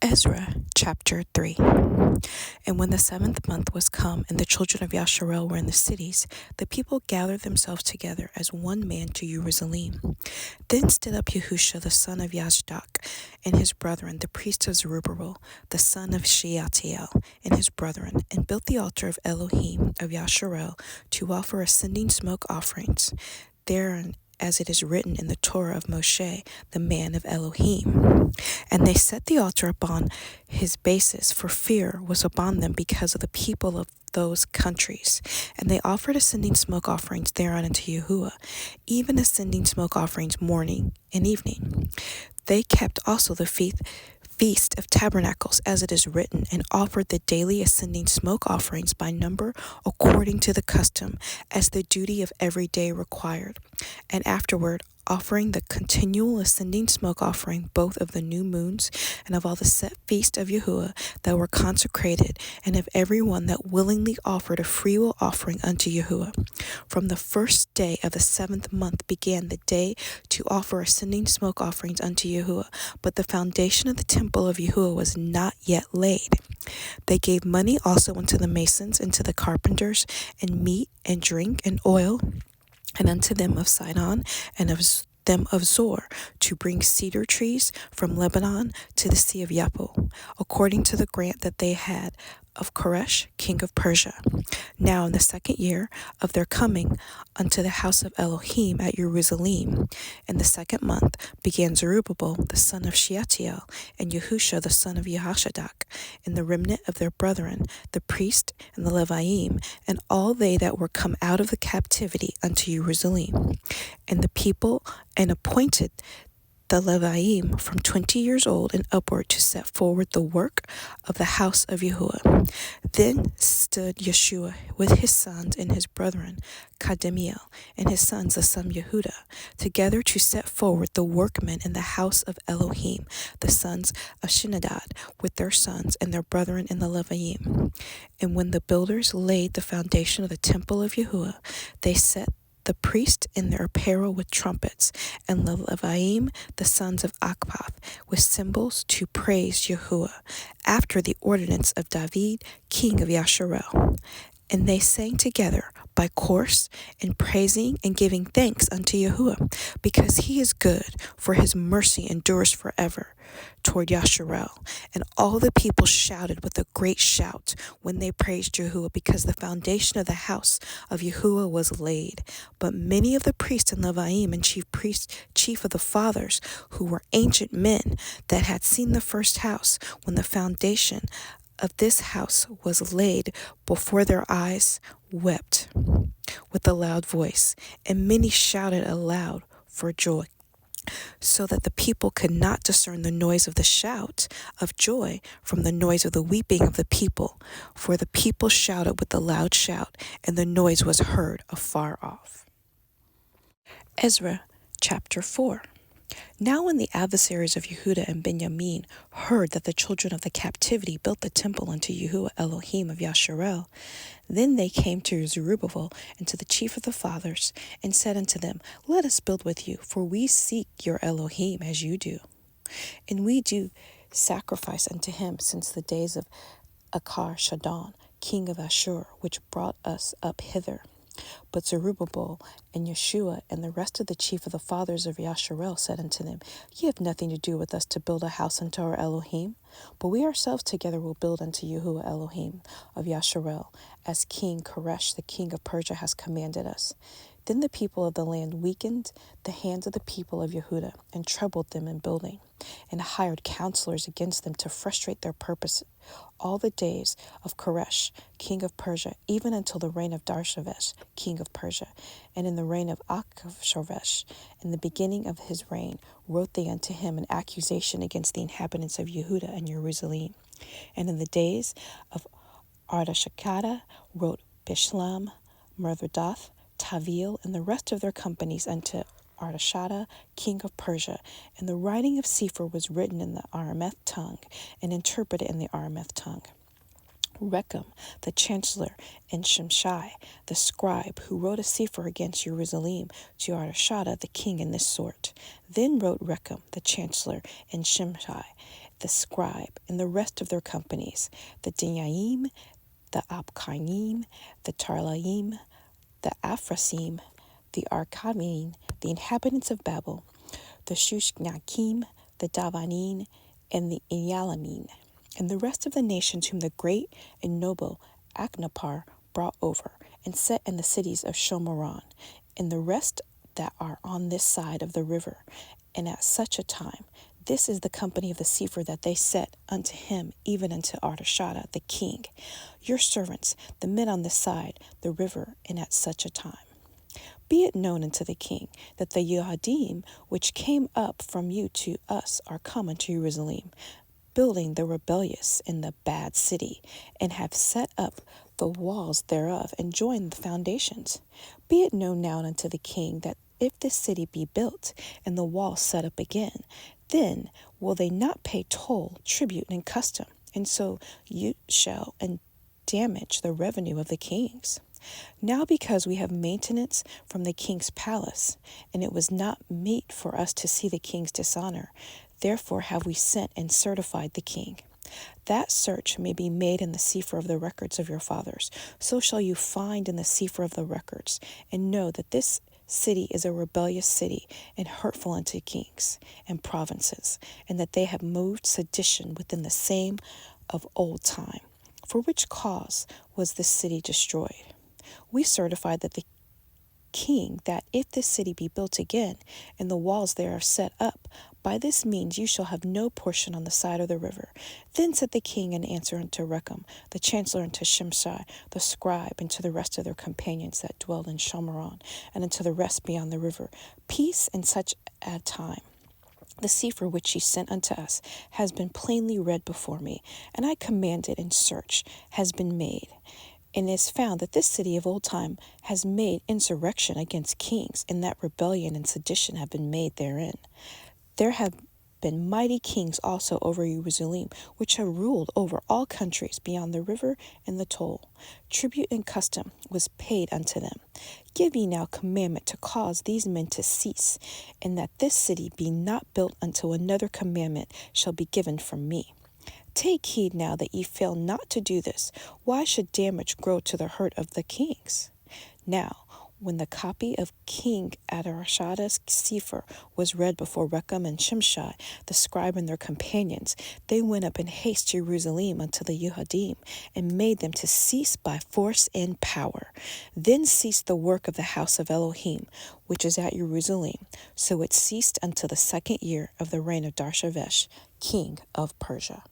Ezra chapter 3. And when the 7th month was come, and the children of Yashar'el were in the cities, the people gathered themselves together as one man to Jerusalem. Then stood up Yahusha the son of Yazdak, and his brethren, the priest of Zerubbavel, the son of Shealtiel, and his brethren, and built the altar of Elohim of Yashar'el to offer ascending smoke offerings. Therein, as it is written in the Torah of Moshe, the man of Elohim. And they set the altar upon his basis, for fear was upon them because of the people of those countries. And they offered ascending smoke offerings thereon unto Yahuah, even ascending smoke offerings morning and evening. They kept also the Feast of Tabernacles, as it is written, and offered the daily ascending smoke offerings by number according to the custom, as the duty of every day required. And afterward, offering the continual ascending smoke offering both of the new moons and of all the set feasts of Yahuah that were consecrated, and of every one that willingly offered a freewill offering unto Yahuah. From the first day of the 7th month began the day to offer ascending smoke offerings unto Yahuah, but the foundation of the temple of Yahuah was not yet laid. They gave money also unto the masons and to the carpenters, and meat and drink and oil, and unto them of Sidon and of them of Zor, to bring cedar trees from Lebanon to the sea of Yappo, according to the grant that they had of Koresh, king of Persia. Now in the 2nd year of their coming unto the house of Elohim at Jerusalem, in the 2nd month, began Zerubbavel the son of Shealtiel, and Yahusha the son of Jehozadak, and the remnant of their brethren, the priest and the Leviim, and all they that were come out of the captivity unto Jerusalem. And the people and appointed the Leviim from 20 years old and upward to set forward the work of the house of Yahuah. Then stood Yeshua with his sons and his brethren, Kadmiel and his sons, the son of Yahudah, together to set forward the workmen in the house of Elohim, the sons of Shinadad, with their sons and their brethren in the Leviim. And when the builders laid the foundation of the temple of Yahuah, they set the priest in their apparel with trumpets, and the Leviim, the sons of Akpath, with cymbals to praise Yahuah, after the ordinance of David, king of Yashar'el. And they sang together by course, and praising and giving thanks unto Yahuah, because he is good, for his mercy endures forever, toward Yashar'el. And all the people shouted with a great shout when they praised Yahuah, because the foundation of the house of Yahuah was laid. But many of the priests and Leviim and chief of the fathers, who were ancient men that had seen the first house, when the foundation of this house was laid before their eyes, wept with a loud voice, and many shouted aloud for joy, so that the people could not discern the noise of the shout of joy from the noise of the weeping of the people, for the people shouted with a loud shout, and the noise was heard afar off. Ezra chapter 4. Now when the adversaries of Yahudah and Binyamiyn heard that the children of the captivity built the temple unto Yahuah Elohiym of Yashar'el, then they came to Zerubbavel and to the chief of the fathers, and said unto them, Let us build with you, for we seek your Elohim as you do. And we do sacrifice unto him since the days of Ecar-Chaddon, king of Ashshur, which brought us up hither. But Zerubbavel and Yeshua and the rest of the chief of the fathers of Yashar'el said unto them, Ye have nothing to do with us to build a house unto our Elohim, but we ourselves together will build unto Yahuah Elohiym of Yashar'el, as King Koresh the king of Persia has commanded us. Then the people of the land weakened the hands of the people of Yahudah, and troubled them in building, and hired counselors against them to frustrate their purpose all the days of Koresh, king of Persia, even until the reign of Dareyavesh, king of Persia. And in the reign of Ashshur, in the beginning of his reign, wrote they unto him an accusation against the inhabitants of Yahudah and Jerusalem. And in the days of Artashakhada wrote Bishlam, Mervadoth, Tavil, and the rest of their companies unto Artashakhada, king of Persia. And the writing of Sefer was written in the Aramaic tongue, and interpreted in the Aramaic tongue. Rechem, the chancellor, and Shimshai, the scribe, who wrote a sefer against Jerusalem to Artashakhada the king in this sort. Then wrote Rechem, the chancellor, and Shimshai, the scribe, and the rest of their companies, the Dinyayim, the Abkarnim, the Tarlaim, the Afrasim, the Arkadim, the inhabitants of Babel, the Shushnakim, the Davanim, and the Inyalamim, and the rest of the nations whom the great and noble Aknapar brought over, and set in the cities of Shomeron, and the rest that are on this side of the river. And at such a time, this is the company of the Sefer that they set unto him, even unto Artashatta the king, your servants, the men on this side the river, and at such a time. Be it known unto the king that the Yehudim which came up from you to us are come unto Jerusalem, building the rebellious in the bad city, and have set up the walls thereof, and joined the foundations. Be it known now unto the king that if this city be built, and the wall set up again, then will they not pay toll, tribute, and custom, and so you shall and damage the revenue of the kings. Now because we have maintenance from the king's palace, and it was not meet for us to see the king's dishonor, therefore have we sent and certified the king. That search may be made in the Sefer of the records of your fathers. So shall you find in the Sefer of the records, and know that this city is a rebellious city, and hurtful unto kings and provinces, and that they have moved sedition within the same of old time, for which cause was this city destroyed. We certified that the king, that if this city be built again, and the walls thereof set up, by this means you shall have no portion on the side of the river. Then said the king in answer unto Rechem, the chancellor, unto Shimshai, the scribe, and to the rest of their companions that dwelled in Shomeron, and unto the rest beyond the river, Peace in such a time. The Sefer which he sent unto us has been plainly read before me, and I commanded, and search has been made. And it is found that this city of old time has made insurrection against kings, and that rebellion and sedition have been made therein. There have been mighty kings also over Jerusalem, which have ruled over all countries beyond the river and the toll. Tribute and custom was paid unto them. Give ye now commandment to cause these men to cease, and that this city be not built until another commandment shall be given from me. Take heed now that ye fail not to do this. Why should damage grow to the hurt of the kings? Now, when the copy of King Artashatta's Sefer was read before Rechem and Shimshai, the scribe, and their companions, they went up in haste to Jerusalem unto the Yehudim, and made them to cease by force and power. Then ceased the work of the house of Elohim, which is at Jerusalem. So it ceased until the 2nd year of the reign of Dareyavesh, king of Persia.